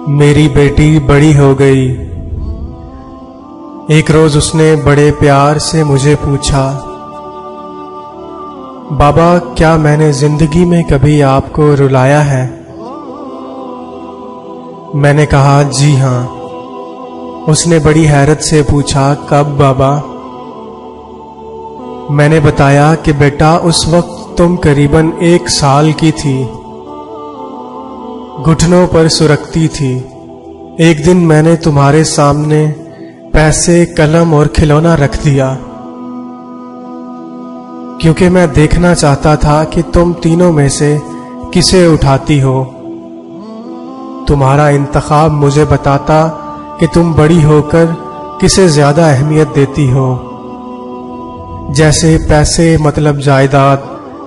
میری بیٹی بڑی ہو گئی۔ ایک روز اس نے بڑے پیار سے مجھے پوچھا، بابا کیا میں نے زندگی میں کبھی آپ کو رلایا ہے؟ میں نے کہا جی ہاں۔ اس نے بڑی حیرت سے پوچھا، کب بابا؟ میں نے بتایا کہ بیٹا اس وقت تم قریباً 1 سال کی تھی، گھٹنوں پر سرکتی تھی۔ ایک دن میں نے تمہارے سامنے پیسے، قلم اور کھلونا رکھ دیا، کیونکہ میں دیکھنا چاہتا تھا کہ تم تینوں میں سے کسے اٹھاتی ہو۔ تمہارا انتخاب مجھے بتاتا کہ تم بڑی ہو کر کسے زیادہ اہمیت دیتی ہو، جیسے پیسے مطلب جائیداد،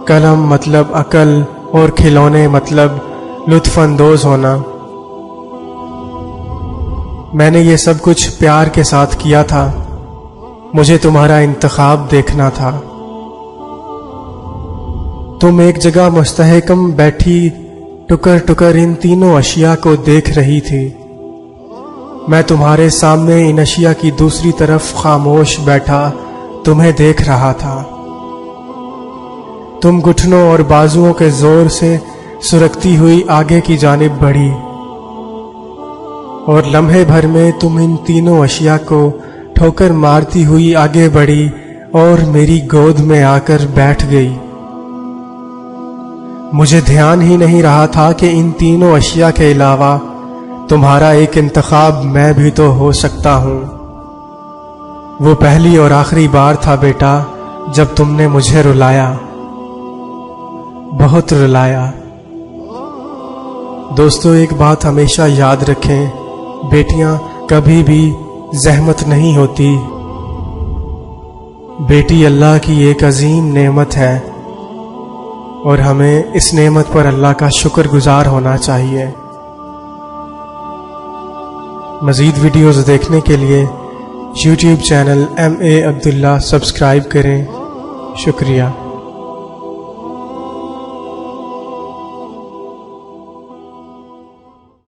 قلم مطلب عقل اور کھلونے مطلب لطف اندوز ہونا۔ میں نے یہ سب کچھ پیار کے ساتھ کیا تھا، مجھے تمہارا انتخاب دیکھنا تھا۔ تم ایک جگہ مستحکم بیٹھی ٹکر ٹکر ان تینوں اشیاء کو دیکھ رہی تھی۔ میں تمہارے سامنے ان اشیاء کی دوسری طرف خاموش بیٹھا تمہیں دیکھ رہا تھا۔ تم گھٹنوں اور بازوؤں کے زور سے سرکتی ہوئی آگے کی جانب بڑھی، اور لمحے بھر میں تم ان تینوں اشیاء کو ٹھوکر مارتی ہوئی آگے بڑھی اور میری گود میں آ کر بیٹھ گئی۔ مجھے دھیان ہی نہیں رہا تھا کہ ان تینوں اشیاء کے علاوہ تمہارا ایک انتخاب میں بھی تو ہو سکتا ہوں۔ وہ پہلی اور آخری بار تھا بیٹا جب تم نے مجھے رلایا، بہت رلایا۔ دوستو، ایک بات ہمیشہ یاد رکھیں، بیٹیاں کبھی بھی زحمت نہیں ہوتی۔ بیٹی اللہ کی ایک عظیم نعمت ہے، اور ہمیں اس نعمت پر اللہ کا شکر گزار ہونا چاہیے۔ مزید ویڈیوز دیکھنے کے لیے یوٹیوب چینل MA عبداللہ سبسکرائب کریں۔ شکریہ۔